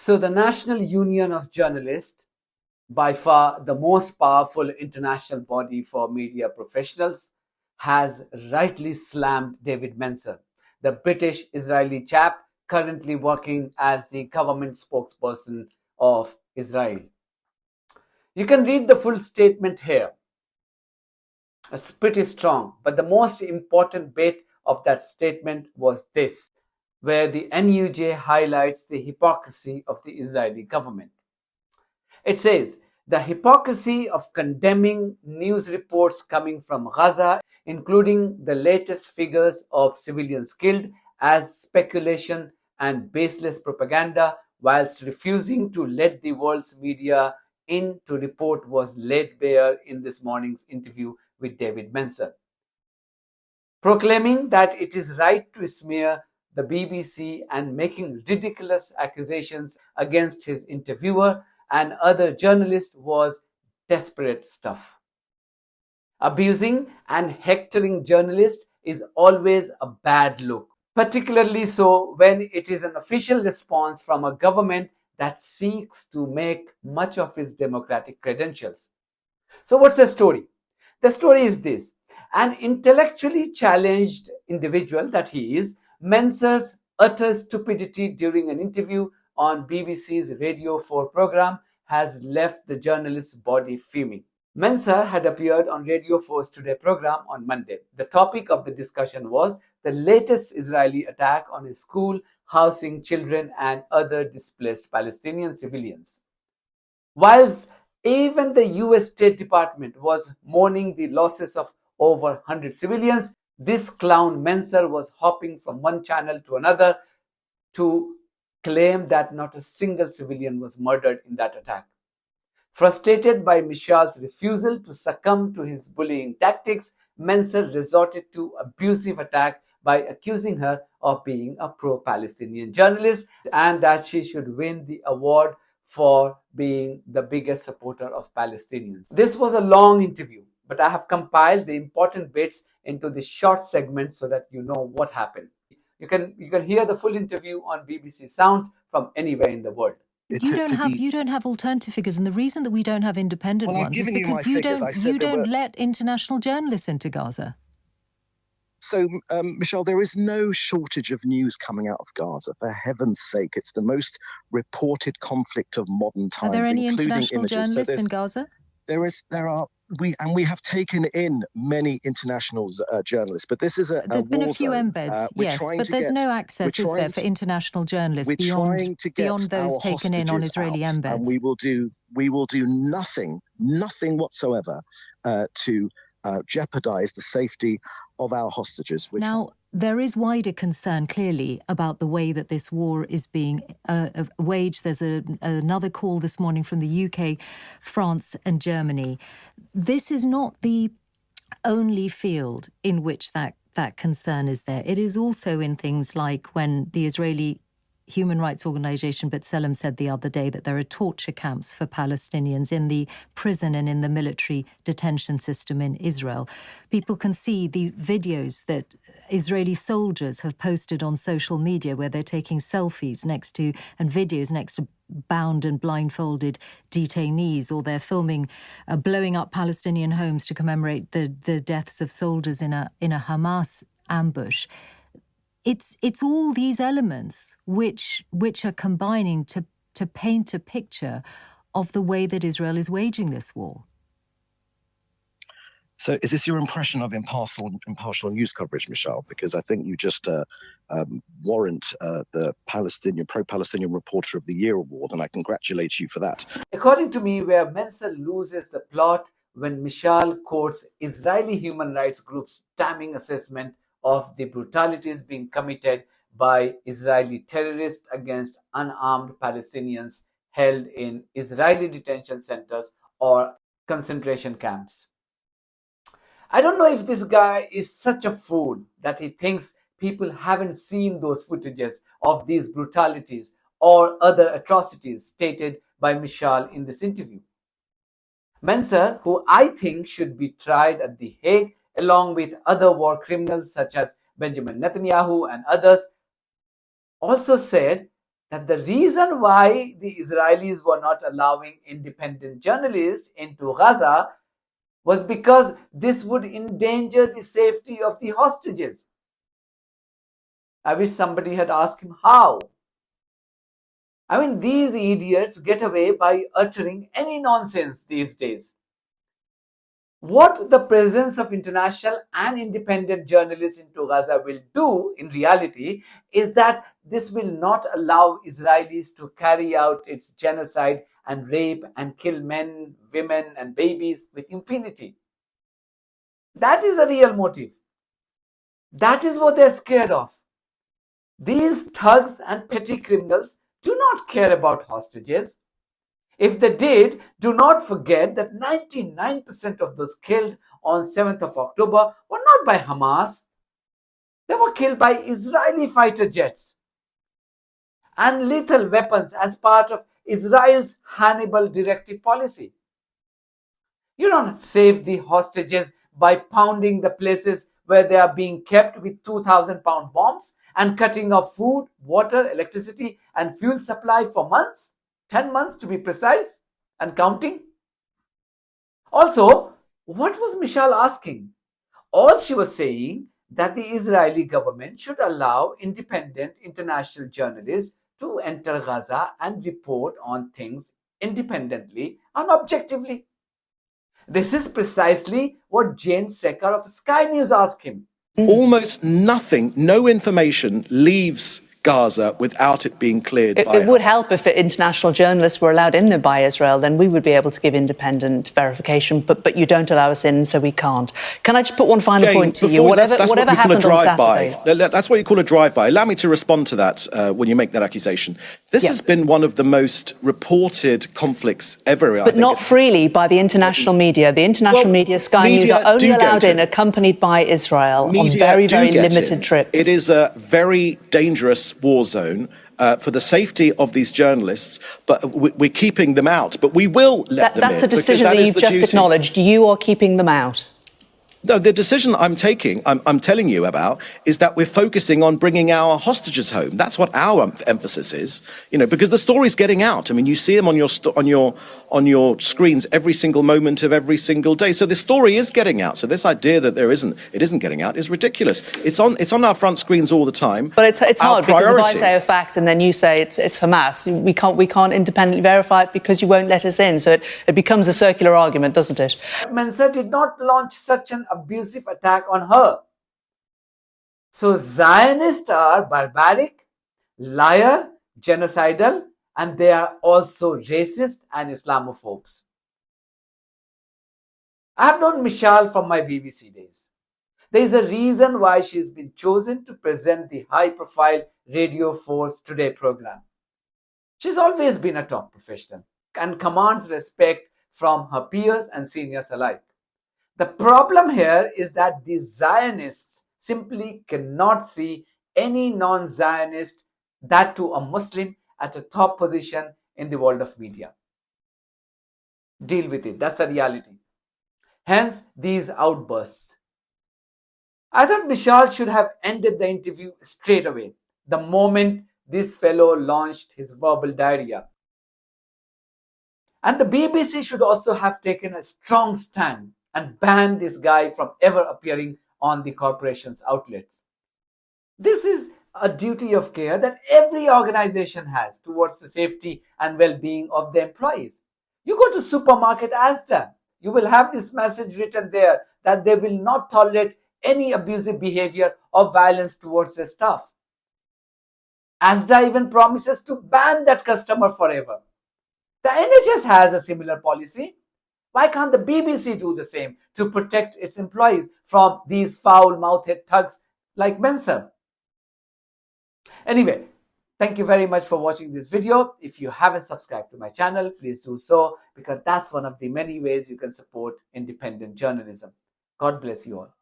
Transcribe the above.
So the National Union of Journalists, by far the most powerful international body for media professionals, has rightly slammed David Mencer, the British-Israeli chap currently working as the government spokesperson of Israel. You can read the full statement here. It's pretty strong, but the most important bit of that statement was this, where the NUJ highlights the hypocrisy of the Israeli government. It says, the hypocrisy of condemning news reports coming from Gaza, including the latest figures of civilians killed, as speculation and baseless propaganda, whilst refusing to let the world's media in to report, was laid bare in this morning's interview with David Mencer, proclaiming that it is right to smear the BBC and making ridiculous accusations against his interviewer and other journalists was desperate stuff. Abusing and hectoring journalists is always a bad look, particularly so when it is an official response from a government that seeks to make much of its democratic credentials. So what's the story? The story is this. An intellectually challenged individual that he is, Mencer's utter stupidity during an interview on BBC's Radio 4 program has left the journalist's body fuming. Mencer had appeared on Radio 4's Today program on Monday. The topic of the discussion was the latest Israeli attack on a school housing children and other displaced Palestinian civilians. Whilst even the US State Department was mourning the losses of over 100 civilians, this clown Mencer was hopping from one channel to another to claim that not a single civilian was murdered in that attack. Frustrated by Mishal's refusal to succumb to his bullying tactics, Mencer resorted to abusive attack by accusing her of being a pro-Palestinian journalist and that she should win the award for being the biggest supporter of Palestinians. This was a long interview, but I have compiled the important bits into this short segment so that you know what happened. You can hear the full interview on BBC Sounds from anywhere in the world. You don't have alternative figures, and the reason that we don't have independent ones is because you don't let international journalists into Gaza. So, Mishal, there is no shortage of news coming out of Gaza. For heaven's sake, it's the most reported conflict of modern times. Are there any international journalists in Gaza? We have taken in many international journalists, but this is a There've been a few embeds, yes, but there's no access, is there, for international journalists beyond those taken in on Israeli embeds? And we will do nothing whatsoever to jeopardize the safety of our hostages. Now, there is wider concern, clearly, about the way that this war is being waged. There's another call this morning from the UK, France and Germany. This is not the only field in which that concern is there. It is also in things like when the Israeli human rights organization B'Tselem said the other day that there are torture camps for Palestinians in the prison and in the military detention system in Israel. People can see the videos that Israeli soldiers have posted on social media where they're taking selfies and videos next to bound and blindfolded detainees, or they're filming blowing up Palestinian homes to commemorate the deaths of soldiers in a Hamas ambush. It's all these elements which are combining to paint a picture of the way that Israel is waging this war. So is this your impression of impartial news coverage, Mishal? Because I think you just warrant the pro-Palestinian Reporter of the Year award, and I congratulate you for that. According to me, where Mencer loses the plot when Mishal quotes Israeli human rights groups' damning assessment of the brutalities being committed by Israeli terrorists against unarmed Palestinians held in Israeli detention centers or concentration camps. I don't know if this guy is such a fool that he thinks people haven't seen those footages of these brutalities or other atrocities stated by Mishal in this interview. Mencer, who I think should be tried at The Hague along with other war criminals such as Benjamin Netanyahu and others, also said that the reason why the Israelis were not allowing independent journalists into Gaza was because this would endanger the safety of the hostages. I wish somebody had asked him how. I mean, these idiots get away by uttering any nonsense these days. What the presence of international and independent journalists into Gaza will do in reality is that this will not allow Israelis to carry out its genocide and rape and kill men, women, and babies with impunity. That is a real motive. That is what they're scared of. These thugs and petty criminals do not care about hostages. If they did, do not forget that 99% of those killed on 7th of October were not by Hamas. They were killed by Israeli fighter jets and lethal weapons as part of Israel's Hannibal directive policy. You don't save the hostages by pounding the places where they are being kept with 2,000-pound bombs and cutting off food, water, electricity, and fuel supply for months. 10 months to be precise, and counting. Also, what was Mishal asking? All she was saying that the Israeli government should allow independent international journalists to enter Gaza and report on things independently and objectively. This is precisely what Jane Secker of Sky News asked him. Almost nothing, no information leaves Gaza without it being cleared by It would Hamas. help if international journalists were allowed in there by Israel, then we would be able to give independent verification, but you don't allow us in, so we can't. Can I just put one final Jane, point to you? before- that's Whatever what we call a happened on Saturday. drive-by. That's what you call a drive-by. Allow me to respond to that when you make that accusation. This Yeah. has been one of the most reported conflicts ever. But not freely by the international media. The international media, Sky News, media are only do get allowed in it. accompanied by Israel on Media very, do very get limited in. trips. It is a very dangerous war zone. For the safety of these journalists, but we're keeping them out. But we will let them in. That's a because decision that is you've the just duty. acknowledged. You are keeping them out. No, the decision I'm taking, I'm telling you about, is that we're focusing on bringing our hostages home. That's what our emphasis is, because the story's getting out. I mean, you see them on your screens every single moment of every single day. So the story is getting out. So this idea that it isn't getting out is ridiculous. It's on our front screens all the time. But it's Our hard because if I priority- say a fact and then you say it's Hamas, we can't independently verify it because you won't let us in. So it becomes a circular argument, doesn't it? Mencer did not launch such an abusive attack on her. So Zionists are barbaric, liar, genocidal, and they are also racist and Islamophobes. I have known Mishal from my BBC days. There is a reason why she has been chosen to present the high-profile Radio 4's Today program. She's always been a top professional and commands respect from her peers and seniors alike. The problem here is that the Zionists simply cannot see any non-Zionist, that too a Muslim, at a top position in the world of media. Deal with it. That's the reality. Hence, these outbursts. I thought Mishal should have ended the interview straight away, the moment this fellow launched his verbal diarrhea. And the BBC should also have taken a strong stand and banned this guy from ever appearing on the corporation's outlets. This is a duty of care that every organization has towards the safety and well-being of their employees. You go to supermarket Asda, you will have this message written there that they will not tolerate any abusive behavior or violence towards their staff. Asda even promises to ban that customer forever. The NHS has a similar policy. Why can't the BBC do the same to protect its employees from these foul-mouthed thugs like Mencer? Anyway, thank you very much for watching this video. If you haven't subscribed to my channel, please do so, because that's one of the many ways you can support independent journalism. God bless you all.